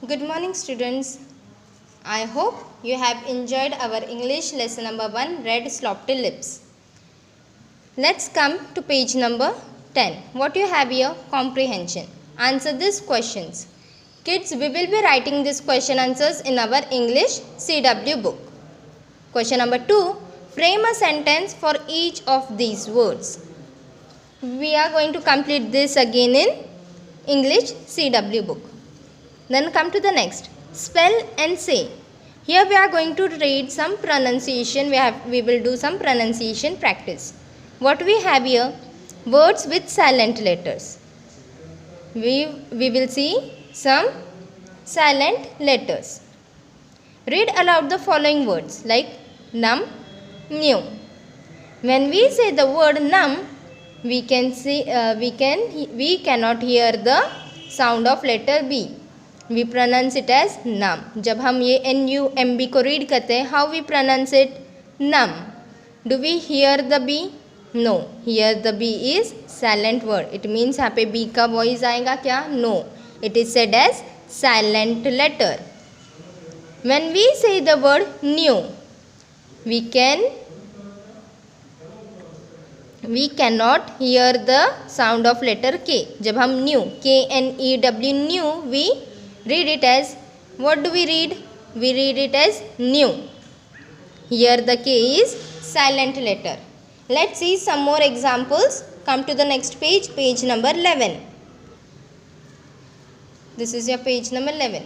Good morning, students. I hope you have enjoyed our English lesson number 1, Red Sloppy Lips. Let's come to page number 10. What you have here? Comprehension. Answer these questions. Kids, we will be writing these question answers in our English CW book. Question number 2. Frame a sentence for each of these words. We are going to complete this again in English CW book. Then come to the next. Spell and say. Here we are going to read some pronunciation. We will do some pronunciation practice. What we have here? Words with silent letters. We will see some silent letters. Read aloud the following words like num, new. When we say the word num, we cannot hear the sound of letter B. We pronounce it as num. जब हम ये NUMB को read करते हैं, how we pronounce it? Num. Do we hear the B? No. Here the B is silent word. It means यहाँ पे B का voice आएगा क्या? No. It is said as silent letter. When we say the word new, we cannot hear the sound of letter K. जब हम new, KNEW new, we read it as, what do we read? We read it as new. Here the K is silent letter. Let's see some more examples. Come to the next page, page number 11. This is your page number 11.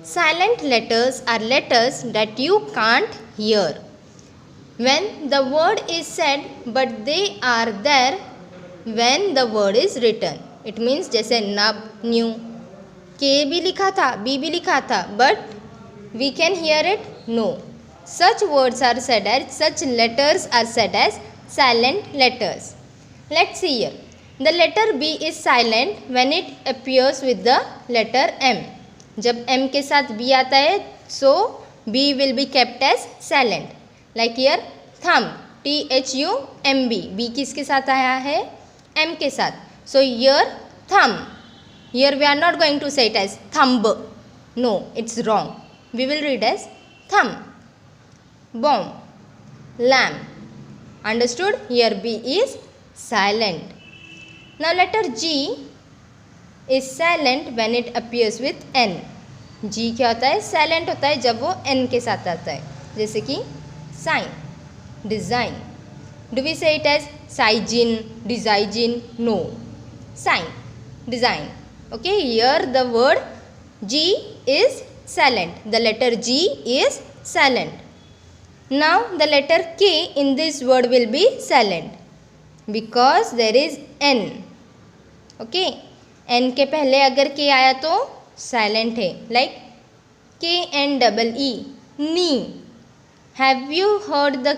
Silent letters are letters that you can't hear. When the word is said but they are there when the word is written. It means जैसे nub, new, K भी लिखा था, B भी लिखा था, but we can hear it? No. Such letters are said as silent letters. Let's see here. The letter B is silent when it appears with the letter M. जब M के साथ B आता है, so B will be kept as silent. Like here, thumb, THUMB. B किसके साथ आया है? M के साथ. So here, thumb. Here we are not going to say it as thumb. No, it's wrong. We will read as thumb. Bomb, lamb. Understood? Here B is silent. Now letter G is silent when it appears with N. G क्या होता है? Silent होता है जब वो N के साथ आता है. जैसे कि sign, design. Do we say it as sign, design? No. Sign, design. Okay, here the word G is silent. The letter G is silent. Now the letter K in this word will be silent because there is N. Okay, N के पहले अगर K आया तो silent है. Like KNEE, knee. Have you heard the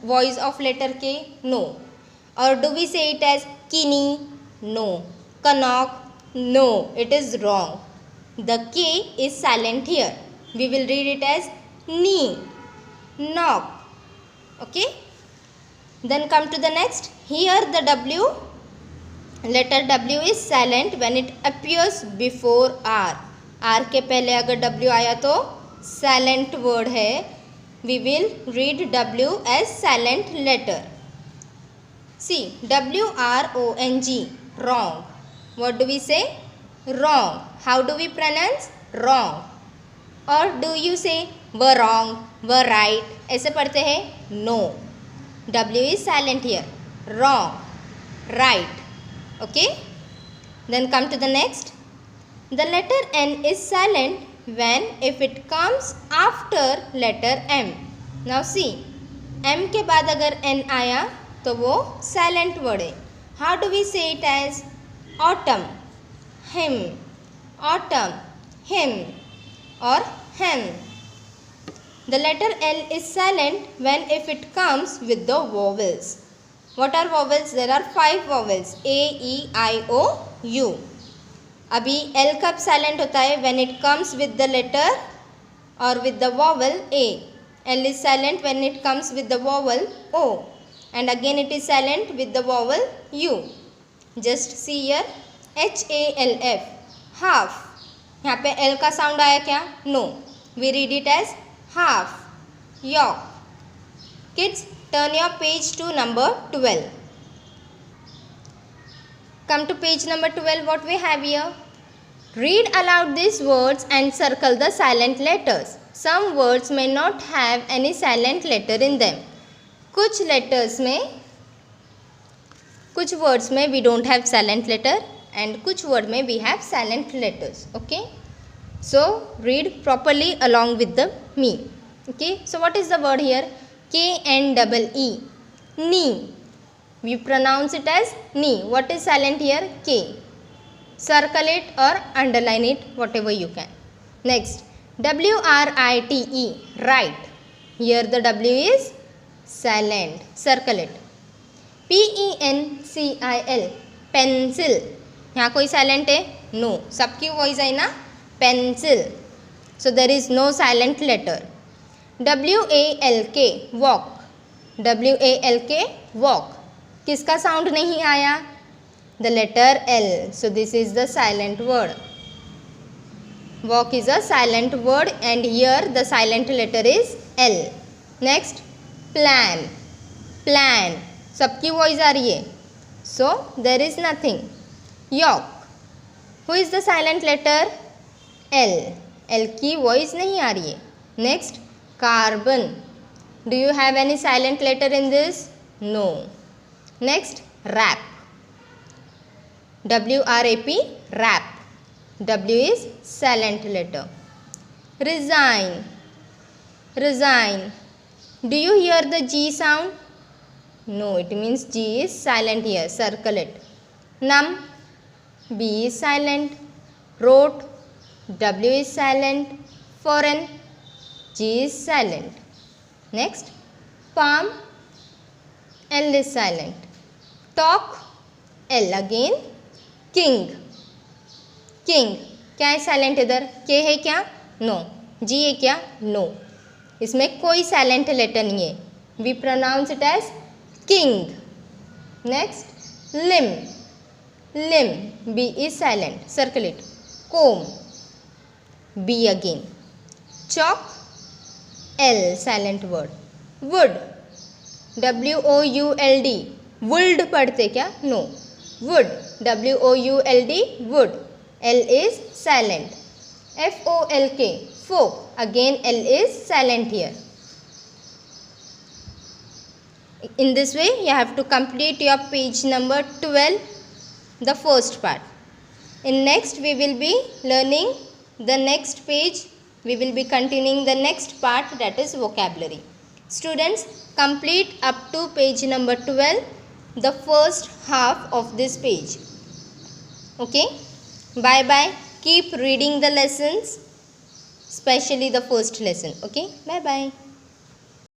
voice of letter K? No. Or do we say it as kini? No. Knock? No, it is wrong. The K is silent here. We will read it as knee, knock. Okay. Then come to the next. Here the W, letter W is silent when it appears before R. R के पहले अगर W आया तो silent word है. We will read W as silent letter. See, WRONG, wrong. What do we say? Wrong. How do we pronounce? Wrong. Or do you say were wrong, were right? ऐसे पढ़ते हैं? No. W is silent here. Wrong, right. Okay. Then come to the next. The letter N is silent when if it comes after letter M. Now see, M के बाद अगर N आया तो वो silent word है. How do we say it as? Autumn, hymn, autumn, hymn, or hem. The letter L is silent when if it comes with the vowels. What are vowels? There are 5 vowels. A, E, I, O, U. अभी L कब silent होता है? When it comes with the letter or with the vowel A. L is silent when it comes with the vowel O. And again it is silent with the vowel U. Just see here, HALF, half. यहाँ पे L का sound आया क्या? No, we read it as half, yolk. Kids, turn your page to number 12. Come to page number 12. What we have here? Read aloud these words and circle the silent letters. Some words may not have any silent letter in them. कुछ words में we don't have silent letter and कुछ word में we have silent letters. Okay. So read properly along with me. Okay. So what is the word here? K-N-E-E. Knee. We pronounce it as knee. What is silent here? K. Circle it or underline it, whatever you can. Next, W-R-I-T-E. Write. Here the W is silent. Circle it. P-E-N-C-I-L. Pencil. यहाँ कोई silent है? No. सबकी voice है ना? Pencil. So there is no silent letter. W-A-L-K. Walk. W-A-L-K. Walk. किसका sound नहीं आया? The letter L. So this is the silent word. Walk is a silent word and here the silent letter is L. Next, plan. Plan. सबकी voice आ रही है. So there is nothing. York. Who is the silent letter? L. L की voice नहीं आ रही है. Next, carbon. Do you have any silent letter in this? No. Next, wrap. W-R-A-P, wrap. W is silent letter. Resign. Resign. Do you hear the G sound? No, it means G is silent here. Circle it. Numb. B is silent. Wrote. W is silent. Foreign. G is silent. Next, palm. L is silent. Talk. L again. King. King. क्या है silent इधर? के है क्या? No. जी है क्या? No. इसमें कोई साइलेंट लेटर नहीं है. We pronounce it as king. Next, limb. Limb. B is silent. Circle it. Comb. B again. Chalk. L silent word. Would. W-O-U-L-D. Would पढ़ते क्या? No. Wood. W-O-U-L-D. Wood. L is silent. F-O-L-K. Folk. Again L is silent here. In this way you have to complete your page number 12, the first part. In next we will be learning the next page. We will be continuing the next part, that is vocabulary. Students, complete up to page number 12. The first half of this page. Okay, bye bye. Keep reading the lessons, especially the first lesson. Okay, bye bye.